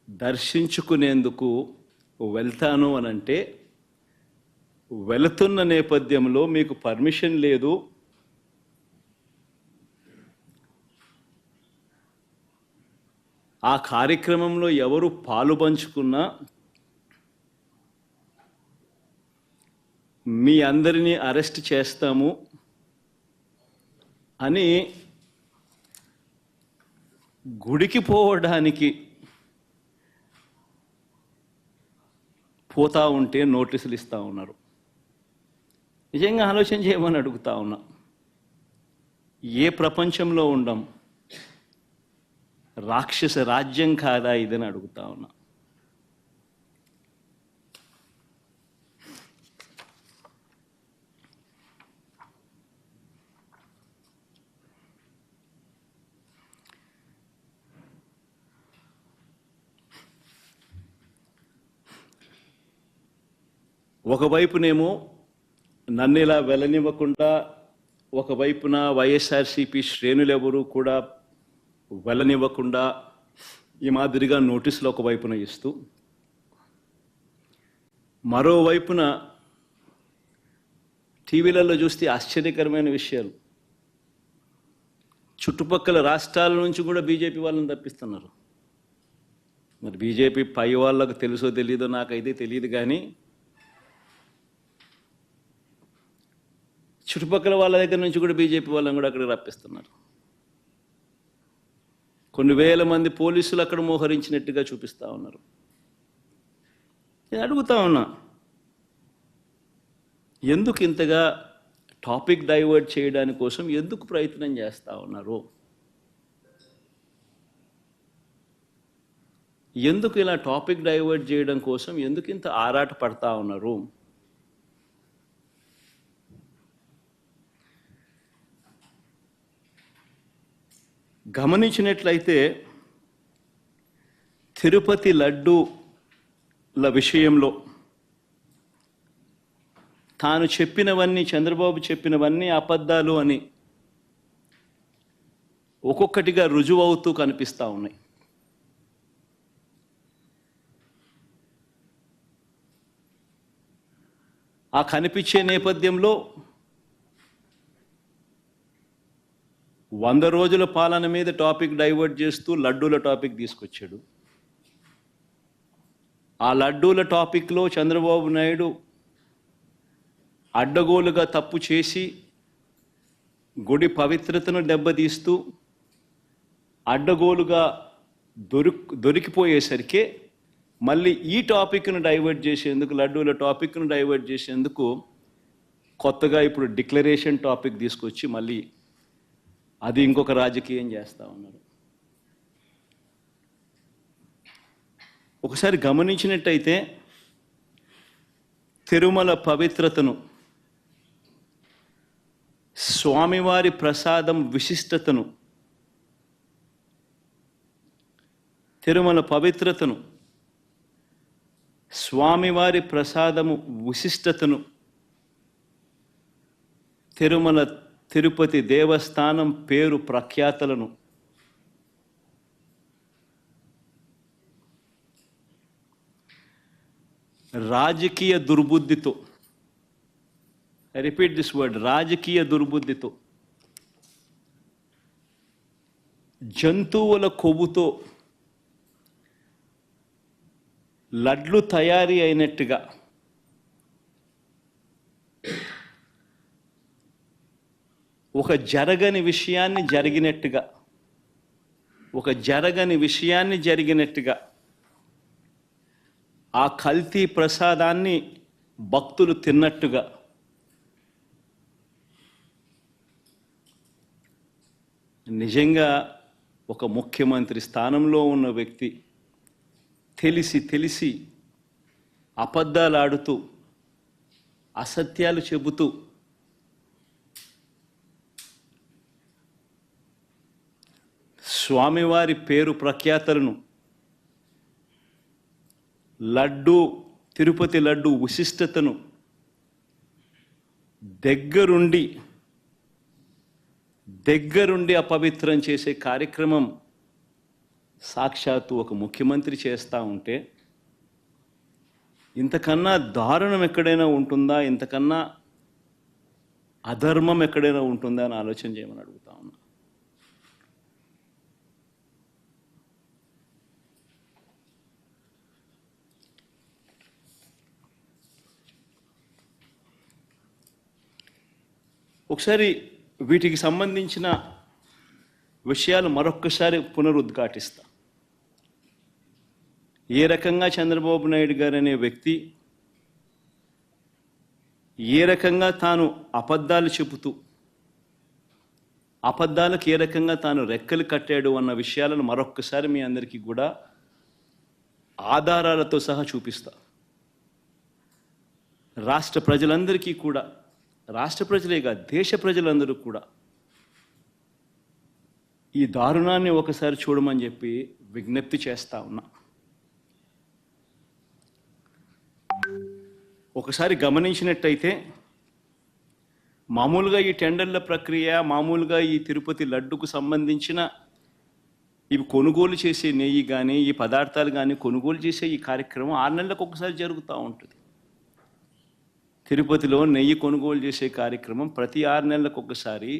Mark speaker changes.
Speaker 1: దర్శించుకునేందుకు వెళ్తాను అనంటే వెళుతున్న నేపథ్యంలో మీకు పర్మిషన్ లేదు, ఆ కార్యక్రమంలో ఎవరు పాలుపంచుకున్నా మీ అందరినీ అరెస్ట్ చేస్తాము అని గుడికి పోవడానికి పోతా ఉంటే నోటీసులు ఇస్తూ ఉన్నారు. నిజంగా ఆలోచన చేయమని అడుగుతా ఉన్నా. ఏ ప్రపంచంలో ఉండం? రాక్షస రాజ్యం కాదా ఇదని అడుగుతా ఉన్నా. ఒకవైపునేమో నన్ను ఇలా వెళ్ళనివ్వకుండా, ఒకవైపున వైఎస్ఆర్సీపీ శ్రేణులెవరూ కూడా వెళ్ళనివ్వకుండా ఈ మాదిరిగా నోటీసులు ఒకవైపున ఇస్తూ, మరోవైపున టీవీలలో చూస్తే ఆశ్చర్యకరమైన విషయాలు. చుట్టుపక్కల రాష్ట్రాల నుంచి కూడా బీజేపీ వాళ్ళని తప్పిస్తున్నారు. మరి బీజేపీ పై వాళ్ళకు తెలుసో తెలీదో నాకైతే తెలియదు, కానీ చుట్టుపక్కల వాళ్ళ దగ్గర నుంచి కూడా బీజేపీ వాళ్ళని కూడా అక్కడికి రప్పిస్తున్నారు. కొన్ని వేల మంది పోలీసులు అక్కడ మోహరించినట్టుగా చూపిస్తూ ఉన్నారు. నేను అడుగుతా ఉన్నా, ఎందుకు ఇంతగా టాపిక్ డైవర్ట్ చేయడానికి కోసం ఎందుకు ప్రయత్నం చేస్తూ ఉన్నారు? ఎందుకు ఇలా టాపిక్ డైవర్ట్ చేయడం కోసం ఎందుకు ఇంత ఆరాట పడతా ఉన్నారు? గమనించినట్లయితే తిరుపతి లడ్డూల విషయంలో తాను చెప్పినవన్నీ, చంద్రబాబు చెప్పినవన్నీ అబద్ధాలు అని ఒక్కొక్కటిగా రుజువవుతూ కనిపిస్తూ ఉన్నాయి. ఆ కనిపించే నేపథ్యంలో 100 రోజుల పాలన మీద టాపిక్ డైవర్ట్ చేస్తూ లడ్డూల టాపిక్ తీసుకొచ్చాడు. ఆ లడ్డూల టాపిక్లో చంద్రబాబు నాయుడు అడ్డగోలుగా తప్పు చేసి గుడి పవిత్రతను దెబ్బతీస్తూ అడ్డగోలుగా దొరికిపోయేసరికి మళ్ళీ ఈ టాపిక్ను డైవర్ట్ చేసేందుకు, లడ్డూల టాపిక్ను డైవర్ట్ చేసేందుకు కొత్తగా ఇప్పుడు డిక్లరేషన్ టాపిక్ తీసుకొచ్చి మళ్ళీ అది ఇంకొక రాజకీయం చేస్తూ ఉన్నారు. ఒకసారి గమనించినట్టయితే తిరుమల పవిత్రతను, స్వామివారి ప్రసాదం విశిష్టతను, తిరుమల పవిత్రతను, స్వామివారి ప్రసాదము విశిష్టతను, తిరుపతి దేవస్థానం పేరు ప్రఖ్యాతలను రాజకీయ దుర్బుద్ధితో, ఐ రిపీట్ దిస్ వర్డ్, రాజకీయ దుర్బుద్ధితో, జంతువుల కొవ్వుతో లడ్లు తయారీ అయినట్టుగా ఒక జరగని విషయాన్ని జరిగినట్టుగా ఆ కల్తీ ప్రసాదాన్ని భక్తులు తిన్నట్టుగా నిజంగా ఒక ముఖ్యమంత్రి స్థానంలో ఉన్న వ్యక్తి తెలిసి అబద్ధాలు ఆడుతూ, అసత్యాలు చెబుతూ స్వామివారి పేరు ప్రఖ్యాతలను, తిరుపతి లడ్డు విశిష్టతను దగ్గరుండి అపవిత్రం చేసే కార్యక్రమం సాక్షాత్తు ఒక ముఖ్యమంత్రి చేస్తూ ఉంటే ఇంతకన్నా దారుణం ఎక్కడైనా ఉంటుందా, ఇంతకన్నా అధర్మం ఎక్కడైనా ఉంటుందా అని ఆలోచన చేయమని అడుగుతా ఉన్నా. ఒకసారి వీటికి సంబంధించిన విషయాలు మరొక్కసారి పునరుద్ఘాటిస్తా. ఏ రకంగా చంద్రబాబు నాయుడు గారు అనే వ్యక్తి ఏ రకంగా తాను అబద్ధాలు చెబుతూ అబద్ధాలకు ఏ రకంగా తాను రెక్కలు కట్టాడు అన్న విషయాలను మరొక్కసారి మీ అందరికీ కూడా ఆధారాలతో సహా చూపిస్తా. రాష్ట్ర ప్రజలందరికీ కూడా, రాష్ట్ర ప్రజలే కాదు దేశ ప్రజలందరూ కూడా ఈ దారుణాన్ని ఒకసారి చూడమని చెప్పి విజ్ఞప్తి చేస్తా ఉన్నా. ఒకసారి గమనించినట్టయితే మామూలుగా ఈ టెండర్ల ప్రక్రియ, మామూలుగా ఈ తిరుపతి లడ్డుకు సంబంధించిన ఇవి కొనుగోలు చేసే నెయ్యి కానీ ఈ పదార్థాలు కానీ కొనుగోలు చేసే ఈ కార్యక్రమం 6 నెలలకు ఒకసారి జరుగుతూ ఉంటుంది. తిరుపతిలో నెయ్యి కొనుగోలు చేసే కార్యక్రమం ప్రతి 6 నెలలకు ఒకసారి